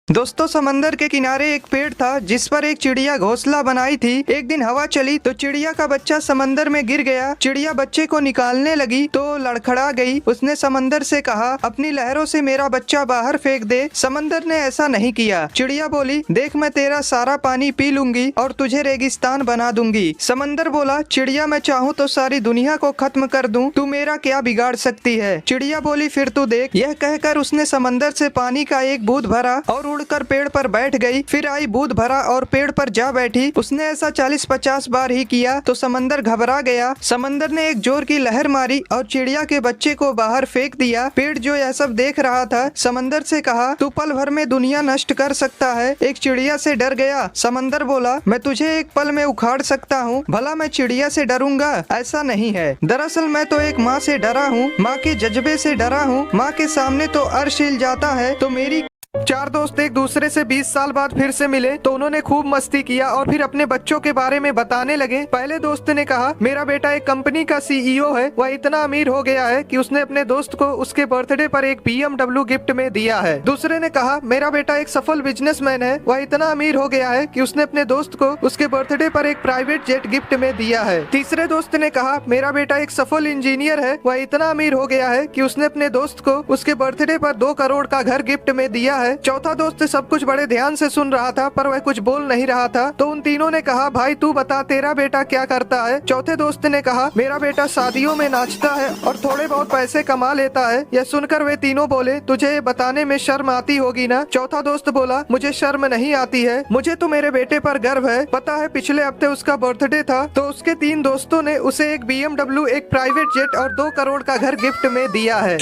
दोस्तों, समंदर के किनारे एक पेड़ था जिस पर एक चिड़िया घोंसला बनाई थी। एक दिन हवा चली तो चिड़िया का बच्चा समंदर में गिर गया। चिड़िया बच्चे को निकालने लगी तो लड़खड़ा गई। उसने समंदर से कहा, अपनी लहरों से मेरा बच्चा बाहर फेंक दे। समंदर ने ऐसा नहीं किया। चिड़िया बोली, देख मैं तेरा सारा पानी पी लूंगी और तुझे रेगिस्तान बना दूंगी। समंदर बोला, चिड़िया मैं चाहूँ तो सारी दुनिया को खत्म कर दूं, तू मेरा क्या बिगाड़ सकती है। चिड़िया बोली, फिर तू देख। यह कहकर उसने समंदर से पानी का एक बूंद भरा और उड़कर पेड़ पर बैठ गई। फिर आई, बूंद भरा और पेड़ पर जा बैठी। उसने ऐसा 40-50 बार ही किया तो समंदर घबरा गया। समंदर ने एक जोर की लहर मारी और चिड़िया के बच्चे को बाहर फेंक दिया। पेड़ जो यह सब देख रहा था समंदर से कहा, तू पल भर में दुनिया नष्ट कर सकता है। एक चिड़िया से डर गया। समंदर बोला, मैं तुझे एक पल में उखाड़ सकता हूँ। भला मैं चिड़िया से डरूंगा? ऐसा नहीं है। दरअसल मैं तो एक माँ से डरा हूँ, माँ के जज्बे से डरा हूँ। माँ के सामने तो अर्श हिल जाता है। तो मेरी चार दोस्त एक दूसरे से 20 साल बाद फिर से मिले तो उन्होंने खूब मस्ती किया और फिर अपने बच्चों के बारे में बताने लगे। पहले दोस्त ने कहा, मेरा बेटा एक कंपनी का सीईओ है। वह इतना अमीर हो गया है कि उसने अपने दोस्त को उसके बर्थडे पर एक BMW गिफ्ट में दिया है। दूसरे ने कहा, मेरा बेटा एक सफल बिजनेसमैन है। वह इतना अमीर हो गया है कि उसने अपने दोस्त को उसके बर्थडे पर एक प्राइवेट जेट गिफ्ट में दिया है। तीसरे दोस्त ने कहा, मेरा बेटा एक सफल इंजीनियर है। वह इतना अमीर हो गया है कि उसने अपने दोस्त को उसके बर्थडे पर 2 करोड़ का घर गिफ्ट में दिया है। चौथा दोस्त सब कुछ बड़े ध्यान से सुन रहा था पर वह कुछ बोल नहीं रहा था। तो उन तीनों ने कहा, भाई तू बता, तेरा बेटा क्या करता है। चौथे दोस्त ने कहा, मेरा बेटा शादियों में नाचता है और थोड़े बहुत पैसे कमा लेता है। यह सुनकर वे तीनों बोले, तुझे ये बताने में शर्म आती होगी ना। चौथा दोस्त बोला, मुझे शर्म नहीं आती है, मुझे तो मेरे बेटे पर गर्व है। पता है पिछले हफ्ते उसका बर्थडे था तो उसके 3 दोस्तों ने उसे एक BMW, एक प्राइवेट जेट और 2 करोड़ का घर गिफ्ट में दिया है।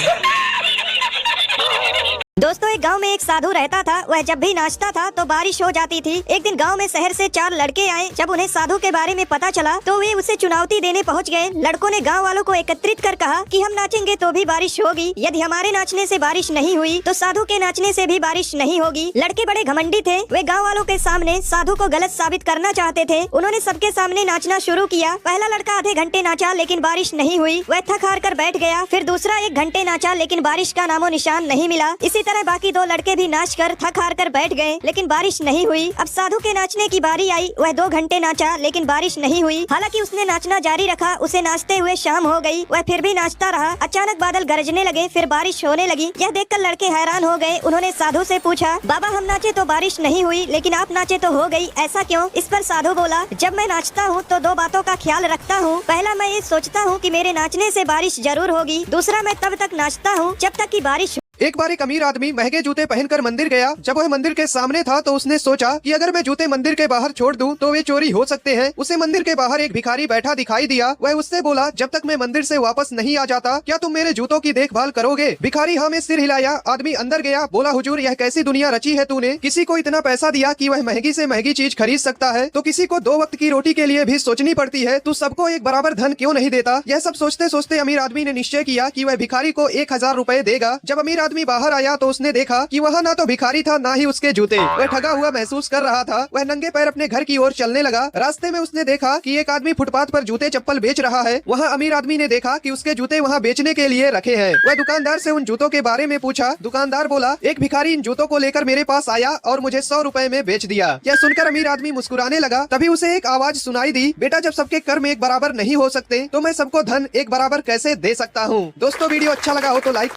दोस्तों, एक गांव में एक साधु रहता था। वह जब भी नाचता था तो बारिश हो जाती थी। एक दिन गांव में शहर से 4 लड़के आए। जब उन्हें साधु के बारे में पता चला तो वे उसे चुनौती देने पहुंच गए। लड़कों ने गांव वालों को एकत्रित कर कहा कि हम नाचेंगे तो भी बारिश होगी, यदि हमारे नाचने से बारिश नहीं हुई तो साधु के नाचने से भी बारिश नहीं होगी। लड़के बड़े घमंडी थे। वे गाँव वालों के सामने साधु को गलत साबित करना चाहते थे। उन्होंने सबके सामने नाचना शुरू किया। पहला लड़का आधे घंटे नाचा लेकिन बारिश नहीं हुई। वह थक हार कर बैठ गया। फिर दूसरा 1 घंटे नाचा लेकिन बारिश का नामो निशान नहीं मिला। इसी तरह बाकी 2 लड़के भी नाच कर थक हार कर बैठ गए लेकिन बारिश नहीं हुई। अब साधु के नाचने की बारी आई। वह 2 घंटे नाचा लेकिन बारिश नहीं हुई। हालांकि उसने नाचना जारी रखा। उसे नाचते हुए शाम हो गई। वह फिर भी नाचता रहा। अचानक बादल गरजने लगे, फिर बारिश होने लगी। यह देखकर लड़के हैरान हो गए। उन्होंने साधु से पूछा, बाबा हम नाचे तो बारिश नहीं हुई लेकिन आप नाचे तो हो गई, ऐसा क्यों? इस पर साधु बोला, जब मैं नाचता हूँ तो 2 बातों का ख्याल रखता हूँ। पहला, मैं ये सोचता हूँ कि मेरे नाचने से बारिश जरूर होगी। दूसरा, मैं तब तक नाचता हूँ जब तक कि बारिश। एक बार एक अमीर आदमी महंगे जूते पहनकर मंदिर गया। जब वह मंदिर के सामने था तो उसने सोचा कि अगर मैं जूते मंदिर के बाहर छोड़ दूं तो वे चोरी हो सकते हैं। उसे मंदिर के बाहर एक भिखारी बैठा दिखाई दिया। वह उससे बोला, जब तक मैं मंदिर से वापस नहीं आ जाता क्या तुम मेरे जूतों की देखभाल करोगे? भिखारी हाँ में सिर हिलाया। आदमी अंदर गया। बोला, हुजूर यह कैसी दुनिया रची है तूने? किसी को इतना पैसा दिया कि वह महंगी से महंगी चीज खरीद सकता है तो किसी को 2 वक्त की रोटी के लिए भी सोचनी पड़ती है। तू सबको एक बराबर धन क्यों नहीं देता? यह सब सोचते सोचते अमीर आदमी ने निश्चय किया कि वह भिखारी को 1000 रुपए देगा। जब अमीर आदमी बाहर आया तो उसने देखा कि वहाँ ना तो भिखारी था ना ही उसके जूते। वह ठगा हुआ महसूस कर रहा था। वह नंगे पैर अपने घर की ओर चलने लगा। रास्ते में उसने देखा कि एक आदमी फुटपाथ पर जूते चप्पल बेच रहा है। वहाँ अमीर आदमी ने देखा कि उसके जूते वहाँ बेचने के लिए रखे हैं। वह दुकानदार से उन जूतों के बारे में पूछा। दुकानदार बोला, एक भिखारी इन जूतों को लेकर मेरे पास आया और मुझे 100 रुपए में बेच दिया। यह सुनकर अमीर आदमी मुस्कुराने लगा। तभी उसे एक आवाज सुनाई दी, बेटा जब सबके कर्म एक बराबर नहीं हो सकते तो मैं सबको धन एक बराबर कैसे दे सकता हूँ। दोस्तों, वीडियो अच्छा लगा हो तो लाइक